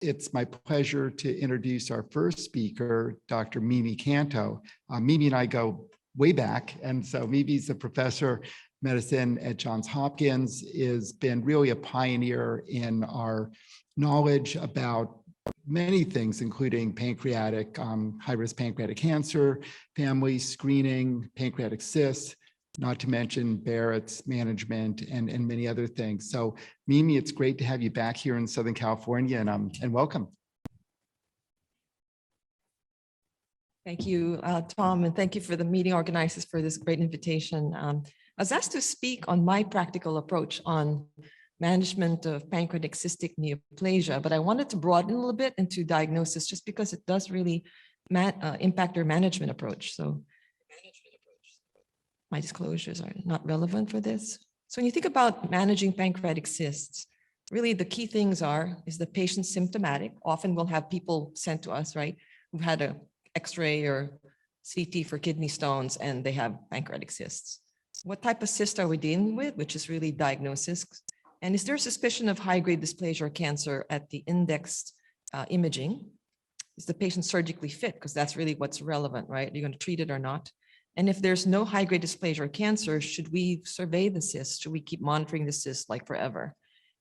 It's my pleasure to introduce our first speaker, Dr. Mimi Canto. Mimi and I go way back, and so Mimi's a professor of medicine at Johns Hopkins, has been really a pioneer in our knowledge about many things, including pancreatic, high-risk pancreatic cancer, family screening, pancreatic cysts, not to mention Barrett's management and many other things. So Mimi, it's great to have you back here in Southern California, and welcome. Thank you, Tom, and thank you for the meeting organizers for this great invitation. I was asked to speak on my practical approach on management of pancreatic cystic neoplasia, but I wanted to broaden a little bit into diagnosis just because it does really impact our management approach. So my disclosures are not relevant for this. So when you think about managing pancreatic cysts, really the key things is the patient symptomatic. Often we'll have people sent to us, right, who've had a X-ray or CT for kidney stones and they have pancreatic cysts. What type of cyst are we dealing with, which is really diagnosis? And is there a suspicion of high-grade dysplasia or cancer at the indexed imaging? Is the patient surgically fit? Because that's really what's relevant, right? Are you going to treat it or not? And if there's no high-grade dysplasia or cancer, should we survey the cyst? Should we keep monitoring the cyst like forever?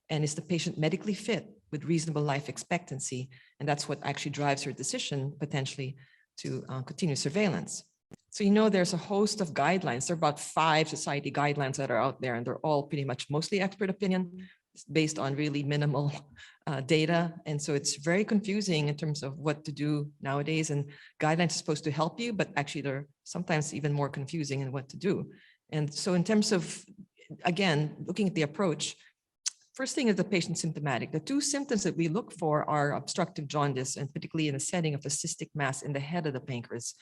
And is the patient medically fit with reasonable life expectancy? And that's what actually drives your decision potentially to continue surveillance. So there's a host of guidelines. There are about 5 society guidelines that are out there, and they're all pretty much mostly expert opinion based on really minimal data. And so it's very confusing in terms of what to do nowadays. And guidelines are supposed to help you, but actually they're sometimes even more confusing in what to do. And so in terms of, again, looking at the approach, first thing is the patient symptomatic. The 2 symptoms that we look for are obstructive jaundice, and particularly in the setting of the cystic mass in the head of the pancreas,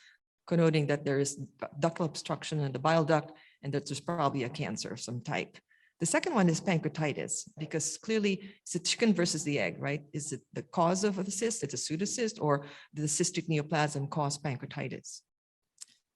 connoting that there is ductal obstruction in the bile duct and that there's probably a cancer of some type. The second one is pancreatitis, because clearly it's the chicken versus the egg, right? Is it the cause of the cyst, it's a pseudocyst, or did the cystic neoplasm cause pancreatitis?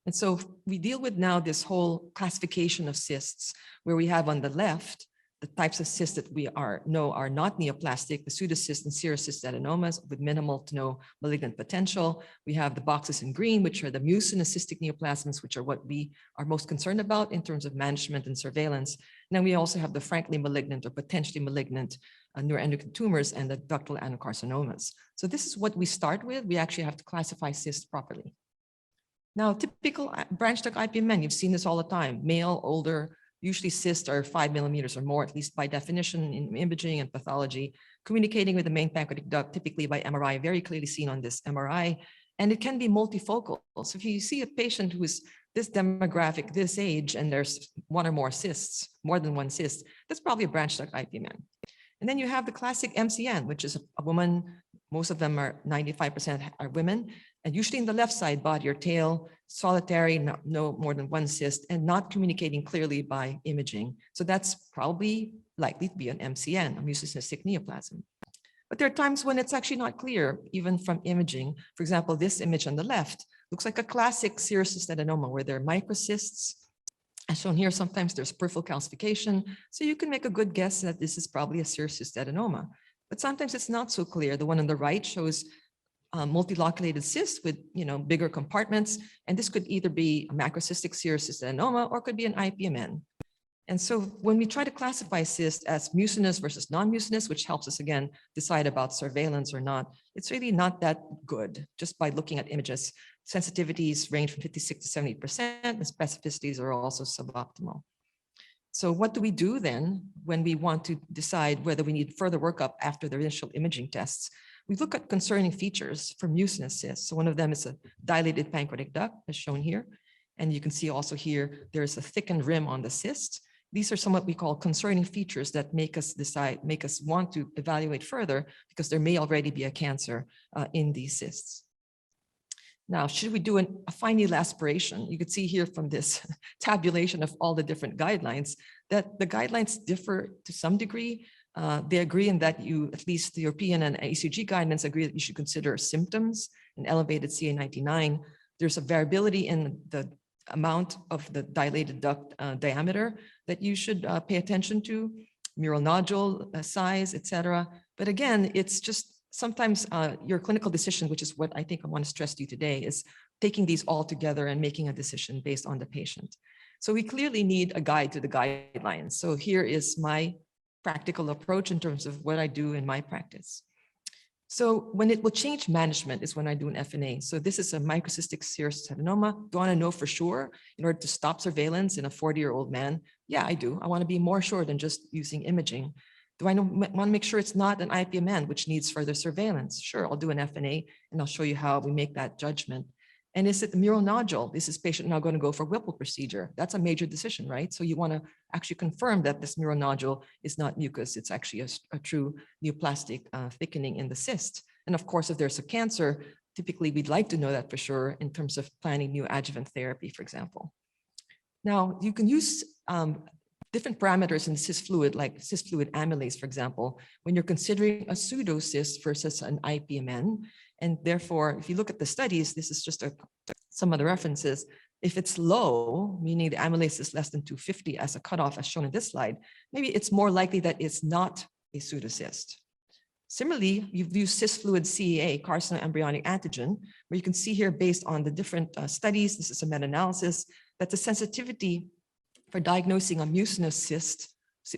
And so we deal with now this whole classification of cysts, where we have on the left the types of cysts that we know are not neoplastic, the pseudocyst and serous cyst adenomas with minimal to no malignant potential. We have the boxes in green, which are the mucinous cystic neoplasms, which are what we are most concerned about in terms of management and surveillance. And then we also have the frankly malignant or potentially malignant neuroendocrine tumors and the ductal adenocarcinomas. So this is what we start with. We actually have to classify cysts properly. Now, typical branch duct IPMN, you've seen this all the time, male, older. Usually cysts are 5 millimeters or more, at least by definition in imaging and pathology, communicating with the main pancreatic duct, typically by MRI, very clearly seen on this MRI. And it can be multifocal. So if you see a patient who is this demographic, this age, and there's 1 or more cysts, more than 1 cyst, that's probably a branch duct IPMN. And then you have the classic MCN, which is a woman, most of them are 95% are women, and usually in the left side, body or tail, solitary, no more than 1 cyst, and not communicating clearly by imaging. So that's probably likely to be an MCN, a mucinous cystic neoplasm. But there are times when it's actually not clear, even from imaging. For example, this image on the left looks like a classic serous cyst adenoma, where there are microcysts. As shown here, sometimes there's peripheral calcification. So you can make a good guess that this is probably a serous cyst adenoma. But sometimes it's not so clear. The one on the right shows multiloculated cysts with bigger compartments, and this could either be a macrocystic serous cyst adenoma or could be an IPMN. And so when we try to classify cysts as mucinous versus non-mucinous, which helps us again decide about surveillance or not, it's really not that good just by looking at images. Sensitivities range from 56 to 70%, and specificities are also suboptimal. So what do we do then when we want to decide whether we need further workup after the initial imaging tests? We look at concerning features for mucinous cysts. So one of them is a dilated pancreatic duct, as shown here. And you can see also here, there's a thickened rim on the cyst. These are somewhat we call concerning features that make us want to evaluate further, because there may already be a cancer in these cysts. Now, should we do a fine needle aspiration? You could see here from this tabulation of all the different guidelines that the guidelines differ to some degree. They agree in that at least the European and ACG guidelines agree that you should consider symptoms and elevated CA99. There's a variability in the amount of the dilated duct diameter that you should pay attention to, mural nodule size, etc. But again, it's just sometimes your clinical decision, which is what I think I want to stress to you today, is taking these all together and making a decision based on the patient. So we clearly need a guide to the guidelines. So here is my practical approach in terms of what I do in my practice. So when it will change management is when I do an FNA. So this is a microcystic serous adenoma. Do I want to know for sure in order to stop surveillance in a 40-year-old man? Yeah, I do. I want to be more sure than just using imaging. Do I want to make sure it's not an IPMN, which needs further surveillance? Sure, I'll do an FNA and I'll show you how we make that judgment. And is it the mural nodule? Is this patient now going to go for Whipple procedure? That's a major decision, right? So you want to actually confirm that this mural nodule is not mucus. It's actually a true neoplastic thickening in the cyst. And of course, if there's a cancer, typically we'd like to know that for sure in terms of planning neoadjuvant therapy, for example. Now, you can use different parameters in cyst fluid, like cyst fluid amylase, for example, when you're considering a pseudocyst versus an IPMN. And therefore, if you look at the studies, this is just some of the references. If it's low, meaning the amylase is less than 250 as a cutoff, as shown in this slide, maybe it's more likely that it's not a pseudocyst. Similarly, you've used cyst fluid CEA, carcinoembryonic antigen, where you can see here based on the different studies, this is a meta-analysis, that the sensitivity for diagnosing a mucinous cyst,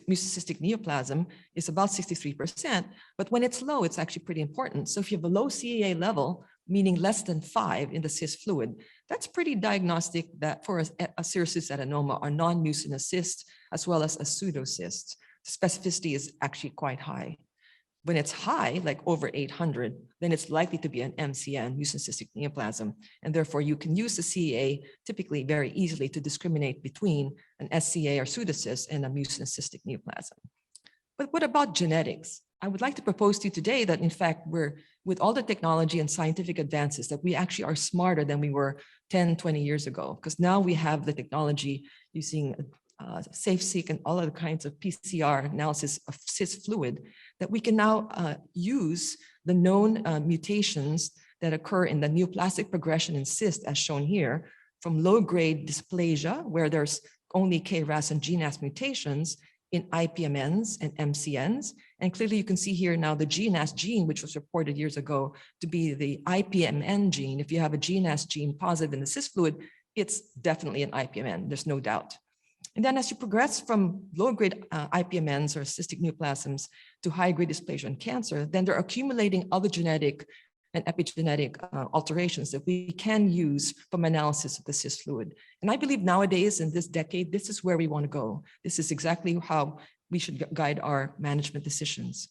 mucocystic neoplasm, is about 63%. But when it's low, it's actually pretty important. So if you have a low CEA level, meaning less than 5 in the cyst fluid, that's pretty diagnostic that for a serous adenoma or non-mucinous cyst, as well as a pseudocyst. The specificity is actually quite high. When it's high, like over 800, then it's likely to be an MCN, mucinous cystic neoplasm. And therefore, you can use the CEA typically very easily to discriminate between an SCA or pseudocyst and a mucinous cystic neoplasm. But what about genetics? I would like to propose to you today that, in fact, with all the technology and scientific advances, that we actually are smarter than we were 10, 20 years ago, because now we have the technology using SafeSeq and all other kinds of PCR analysis of cyst fluid, that we can now use the known mutations that occur in the neoplastic progression in cyst, as shown here, from low-grade dysplasia, where there's only KRAS and GNAS mutations, in IPMNs and MCNs. And clearly you can see here now the GNAS gene, which was reported years ago to be the IPMN gene. If you have a GNAS gene positive in the cyst fluid, it's definitely an IPMN, there's no doubt. And then as you progress from low-grade IPMNs or cystic neoplasms to high-grade dysplasia and cancer, then they're accumulating other genetic and epigenetic alterations that we can use from analysis of the cyst fluid. And I believe nowadays in this decade, this is where we want to go. This is exactly how we should guide our management decisions.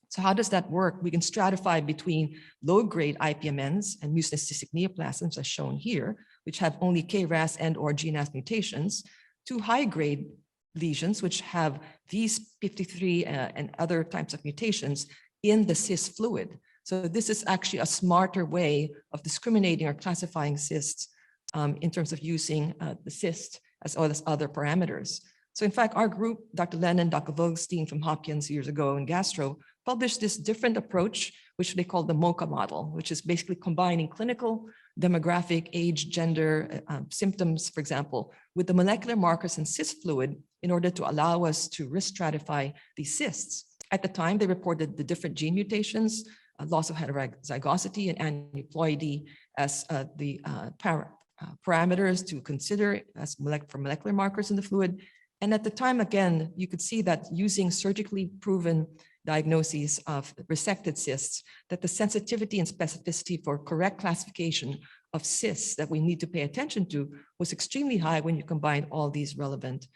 So how does that work? We can stratify between low-grade IPMNs and mucinous cystic neoplasms, as shown here, which have only KRAS and or GNAS mutations, to high-grade lesions, which have these 53 and other types of mutations in the cyst fluid. So this is actually a smarter way of discriminating or classifying cysts in terms of using the cyst as well as other parameters. So in fact, our group, Dr. Lennon, Dr. Vogelstein from Hopkins years ago in gastro, published this different approach, which they call the MOCA model, which is basically combining clinical, demographic, age, gender, symptoms, for example, with the molecular markers in cyst fluid in order to allow us to risk stratify these cysts. At the time, they reported the different gene mutations, loss of heterozygosity and aneuploidy as the parameters to consider as for molecular markers in the fluid. And at the time, again, you could see that using surgically proven diagnoses of resected cysts, that the sensitivity and specificity for correct classification of cysts that we need to pay attention to was extremely high when you combine all these relevant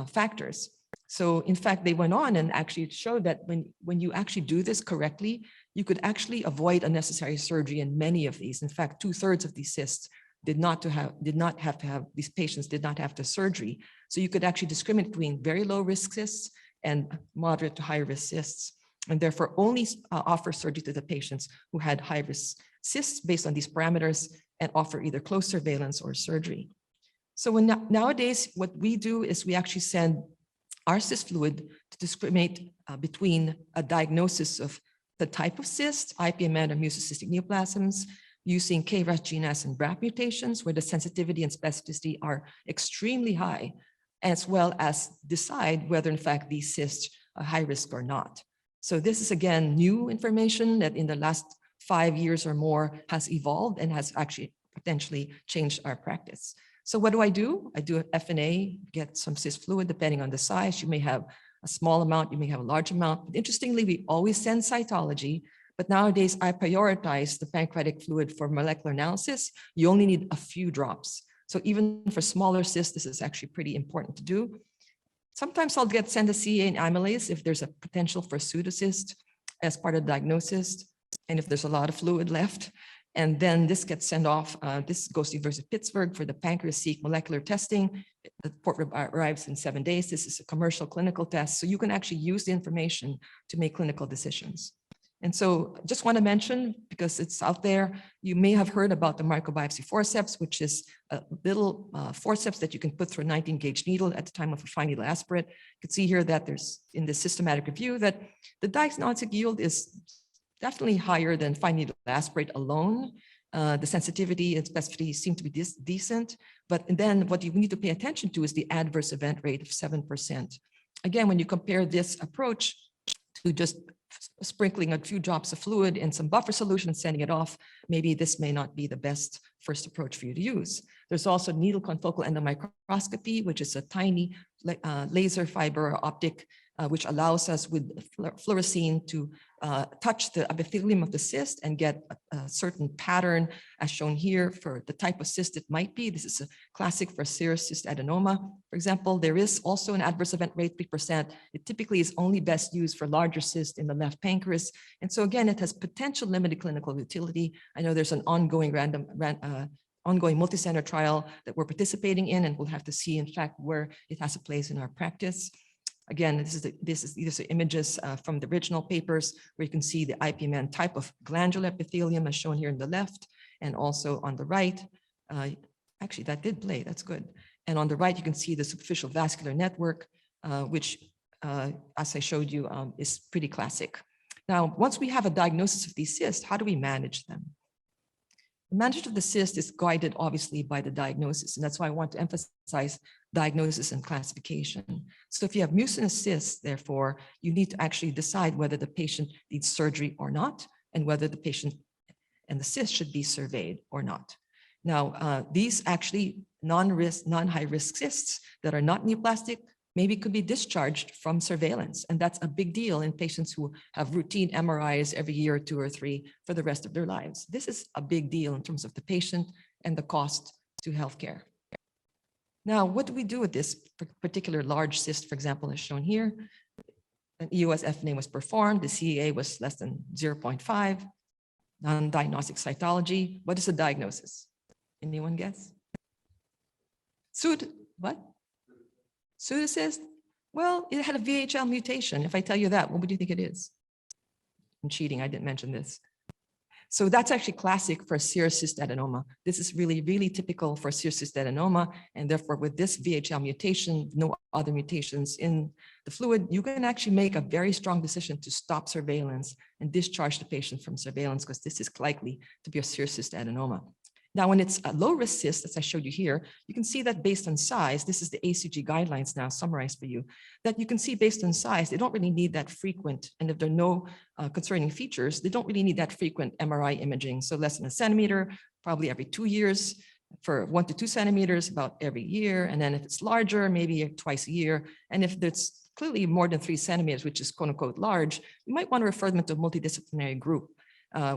factors. So in fact, they went on and actually showed that when you actually do this correctly, you could actually avoid unnecessary surgery in many of these. In fact, 2/3 of these cysts these patients did not have to surgery. So you could actually discriminate between very low risk cysts and moderate to high risk cysts, and therefore only offer surgery to the patients who had high risk cysts based on these parameters and offer either close surveillance or surgery. So nowadays, what we do is we actually send our cyst fluid to discriminate between a diagnosis of the type of cyst, IPMN or mucocystic neoplasms, using KRAS, GNAS, and BRAF mutations, where the sensitivity and specificity are extremely high, as well as decide whether, in fact, these cysts are high risk or not. So this is again new information that in the last 5 years or more has evolved and has actually potentially changed our practice. So what do? I do a FNA, get some cyst fluid depending on the size. You may have a small amount, you may have a large amount. But interestingly, we always send cytology, but nowadays I prioritize the pancreatic fluid for molecular analysis. You only need a few drops. So even for smaller cysts, this is actually pretty important to do. Sometimes I'll send a CA and amylase if there's a potential for pseudocyst as part of diagnosis, and if there's a lot of fluid left. And then this gets sent off. This goes to University of Pittsburgh for the Pancreatic molecular testing. The report arrives in 7 days. This is a commercial clinical test, so you can actually use the information to make clinical decisions. And so just want to mention, because it's out there, you may have heard about the microbiopsy forceps, which is a little forceps that you can put through a 19-gauge needle at the time of a fine needle aspirate. You can see here that there's in the systematic review that the diagnostic yield is definitely higher than fine needle aspirate alone. The sensitivity and specificity seem to be decent, but then what you need to pay attention to is the adverse event rate of 7%. Again, when you compare this approach to just sprinkling a few drops of fluid in some buffer solution and sending it off, maybe this may not be the best first approach for you to use. There's also needle confocal endomicroscopy, which is a tiny laser fiber optic, which allows us with fluorescein to touch the epithelium of the cyst and get a certain pattern as shown here for the type of cyst it might be. This is a classic for serous cyst adenoma. For example, there is also an adverse event rate, 3%. It typically is only best used for larger cysts in the left pancreas. And so again, it has potential limited clinical utility. I know there's an ongoing ongoing multi-center trial that we're participating in, and we'll have to see, in fact, where it has a place in our practice. Again, these are images from the original papers where you can see the IPMN type of glandular epithelium as shown here on the left, and also on the right. Actually, that did play, that's good. And on the right, you can see the superficial vascular network, which, as I showed you, is pretty classic. Now, once we have a diagnosis of these cysts, how do we manage them? The management of the cyst is guided obviously by the diagnosis, and that's why I want to emphasize diagnosis and classification. So if you have mucinous cysts, therefore, you need to actually decide whether the patient needs surgery or not, and whether the patient and the cyst should be surveyed or not. Now, these actually non-high risk cysts that are not neoplastic maybe could be discharged from surveillance. And that's a big deal in patients who have routine MRIs every year, 2 or 3 for the rest of their lives. This is a big deal in terms of the patient and the cost to healthcare. Now, what do we do with this particular large cyst, for example, as shown here? An EOS FNA was performed. The CEA was less than 0.5. Non-diagnostic cytology. What is the diagnosis? Anyone guess? What? Pseudocyst? Well, it had a VHL mutation. If I tell you that, what would you think it is? I'm cheating, I didn't mention this. So that's actually classic for serous cyst adenoma. This is really, really typical for serous cyst adenoma. And therefore, with this VHL mutation, no other mutations in the fluid, you can actually make a very strong decision to stop surveillance and discharge the patient from surveillance, because this is likely to be a serous cyst adenoma. Now, when it's a low-risk cyst, as I showed you here, you can see that based on size, this is the ACG guidelines now summarized for you, that you can see based on size, they don't really need that frequent, and if there are no concerning features, they don't really need that frequent MRI imaging. So less than 1 centimeter, probably every 2 years, for 1 to 2 centimeters, about every year. And then if it's larger, maybe twice a year. And if it's clearly more than 3 centimeters, which is quote unquote large, you might want to refer them to a multidisciplinary group.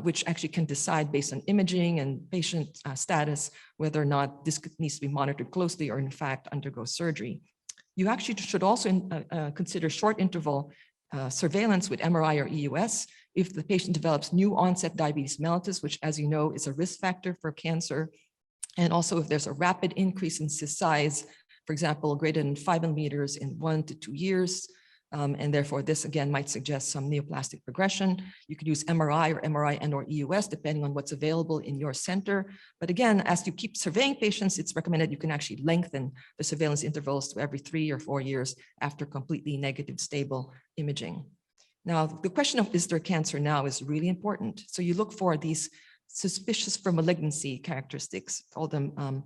Which actually can decide based on imaging and patient status whether or not this needs to be monitored closely or in fact undergo surgery. You actually should also consider short interval surveillance with MRI or EUS if the patient develops new onset diabetes mellitus, which, as you know, is a risk factor for cancer. And also if there's a rapid increase in cyst size, for example, greater than 5 millimeters in 1 to 2 years. And therefore, this again might suggest some neoplastic progression. You could use MRI or MRI and or EUS, depending on what's available in your center. But again, as you keep surveying patients, it's recommended you can actually lengthen the surveillance intervals to every 3 or 4 years after completely negative stable imaging. Now, the question of is there cancer now is really important. So you look for these suspicious for malignancy characteristics, call them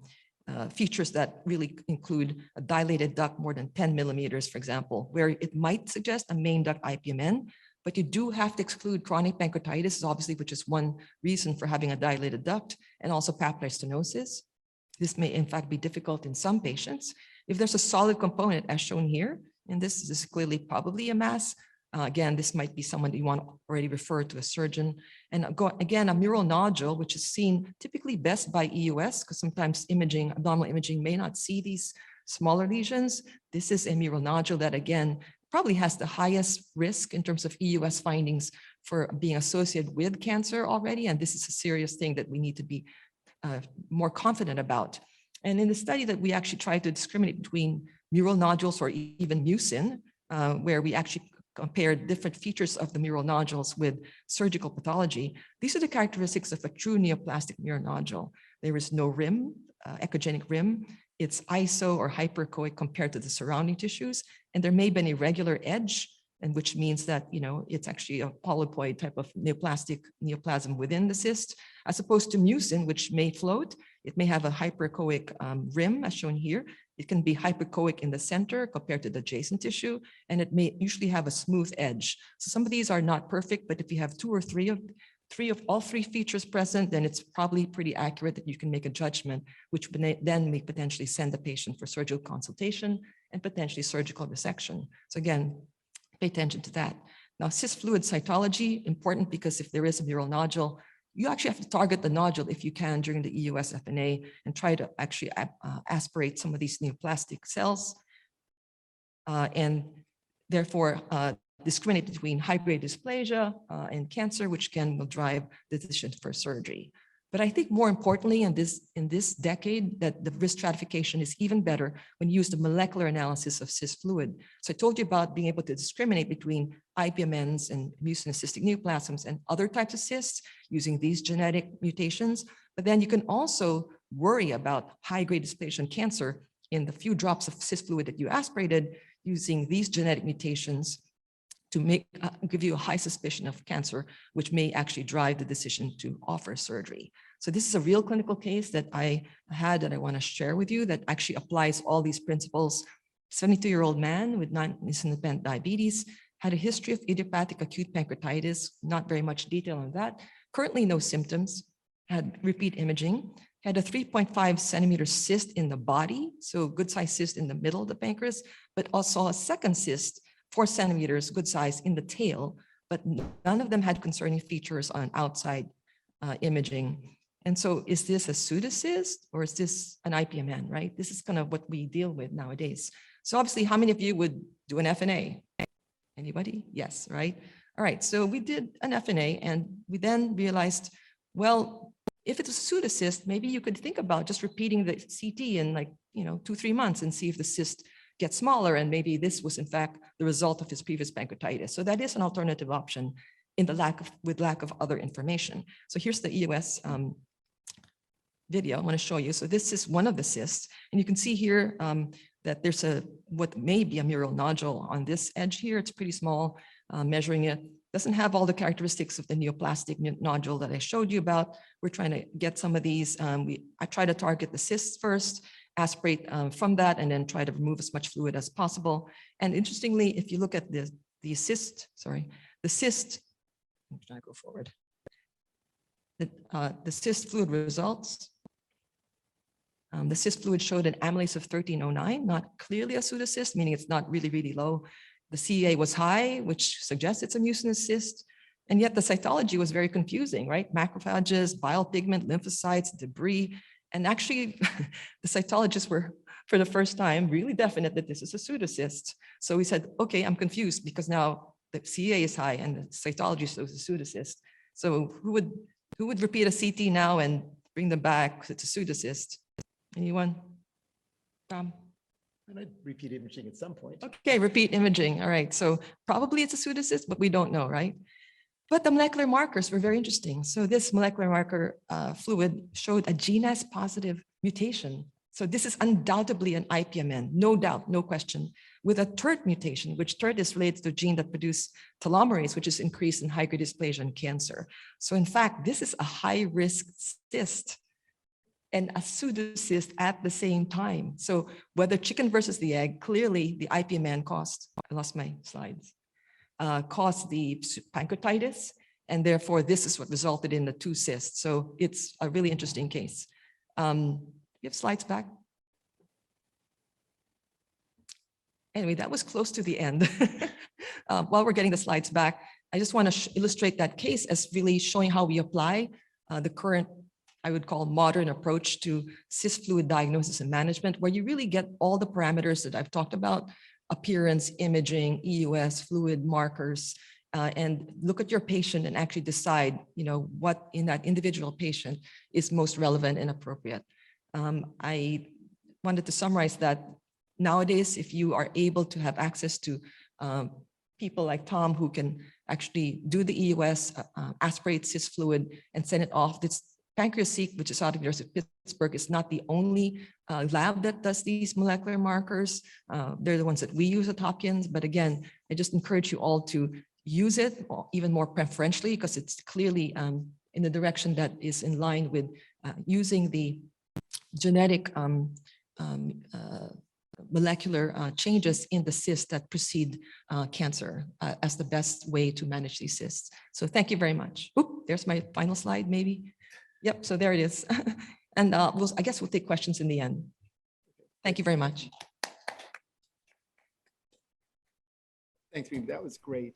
features that really include a dilated duct more than 10 millimeters, for example, where it might suggest a main duct IPMN. but you do have to exclude chronic pancreatitis, obviously, which is one reason for having a dilated duct, and also papillary stenosis. This may in fact be difficult in some patients. If there's a solid component as shown here, and this is clearly probably a mass, again, this might be someone that you want to already refer to a surgeon. And again, a mural nodule, which is seen typically best by EUS, because sometimes imaging, abdominal imaging may not see these smaller lesions. This is a mural nodule that, again, probably has the highest risk in terms of EUS findings for being associated with cancer already. And this is a serious thing that we need to be more confident about. And in the study that we actually tried to discriminate between mural nodules or even mucin, where we actually compared different features of the mural nodules with surgical pathology. These are the characteristics of a true neoplastic mural nodule. There is no rim, echogenic rim. It's iso or hyperechoic compared to the surrounding tissues. And there may be an irregular edge, and which means that, it's actually a polypoid type of neoplasm within the cyst, as opposed to mucin, which may float. It may have a hyperechoic rim, as shown here. It can be hyperechoic in the center compared to the adjacent tissue, and it may usually have a smooth edge. So some of these are not perfect, but if you have two or three of all three features present, then it's probably pretty accurate that you can make a judgment, which then may potentially send the patient for surgical consultation and potentially surgical resection. So again, pay attention to that. Now, cyst fluid cytology, important because if there is a mural nodule, you actually have to target the nodule if you can during the EUS FNA and try to actually aspirate some of these neoplastic cells and therefore discriminate between high-grade dysplasia and cancer, which will drive the decision for surgery. But I think more importantly in this decade that the risk stratification is even better when you use the molecular analysis of cyst fluid. So I told you about being able to discriminate between IPMNs and mucinous cystic neoplasms and other types of cysts using these genetic mutations. But then you can also worry about high-grade dysplasia and cancer in the few drops of cyst fluid that you aspirated using these genetic mutations to give you a high suspicion of cancer, which may actually drive the decision to offer surgery. So this is a real clinical case that I had that I want to share with you that actually applies all these principles. 72-year-old man with non-independent diabetes, had a history of idiopathic acute pancreatitis, not very much detail on that, currently no symptoms, had repeat imaging, had a 3.5 centimeter cyst in the body, so good size cyst in the middle of the pancreas, but also a second cyst 4 centimeters, good size in the tail, but none of them had concerning features on outside imaging. And so is this a pseudocyst or is this an IPMN, right? This is kind of what we deal with nowadays. So obviously, how many of you would do an FNA? Anybody? Yes, right? All right, so we did an FNA and we then realized, well, if it's a pseudocyst, maybe you could think about just repeating the CT in 2-3 months and see if the cyst get smaller, and maybe this was in fact the result of his previous pancreatitis. So that is an alternative option with lack of other information. So here's the EUS video I want to show you. So this is one of the cysts, and you can see here that there's what may be a mural nodule on this edge here. It's pretty small, measuring it. Doesn't have all the characteristics of the neoplastic nodule that I showed you about. We're trying to get some of these. I try to target the cysts first, aspirate from that, and then try to remove as much fluid as possible. And interestingly, if you look at the cyst, I'm trying to go forward. The cyst fluid results. The cyst fluid showed an amylase of 1309, not clearly a pseudocyst, meaning it's not really, really low. The CEA was high, which suggests it's a mucinous cyst. And yet the cytology was very confusing, right? Macrophages, bile pigment, lymphocytes, debris. And actually, the cytologists were, for the first time, really definite that this is a pseudocyst. So we said, okay, I'm confused because now the CEA is high and the cytology shows a pseudocyst. So who would repeat a CT now and bring them back? It's a pseudocyst. Anyone? Tom? I might repeat imaging at some point. Okay, repeat imaging. All right. So probably it's a pseudocyst, but we don't know, right? But the molecular markers were very interesting. So this molecular marker fluid showed a GNAS positive mutation. So this is undoubtedly an IPMN, no doubt, no question, with a TERT mutation, which TERT is related to a gene that produces telomerase, which is increased in high-grade dysplasia and cancer. So in fact, this is a high-risk cyst and a pseudocyst at the same time. So whether chicken versus the egg, clearly the IPMN caused, I lost my slides. caused the pancreatitis. And therefore, this is what resulted in the 2 cysts. So it's a really interesting case. You have slides back? Anyway, that was close to the end. While we're getting the slides back, I just want to illustrate that case as really showing how we apply the current, I would call, modern approach to cyst fluid diagnosis and management, where you really get all the parameters that I've talked about: appearance, imaging, EUS, fluid markers, and look at your patient and actually decide, what in that individual patient is most relevant and appropriate. I wanted to summarize that nowadays, if you are able to have access to people like Tom who can actually do the EUS, aspirate cyst fluid and send it off. This Pancreatic, which is out of the University of Pittsburgh, is not the only lab that does these molecular markers. They're the ones that we use at Hopkins. But again, I just encourage you all to use it even more preferentially, because it's clearly in the direction that is in line with using the genetic molecular changes in the cysts that precede cancer as the best way to manage these cysts. So thank you very much. Oop, there's my final slide, maybe. Yep, so there it is. And I guess we'll take questions in the end. Thank you very much. Thanks, Mimi. That was great.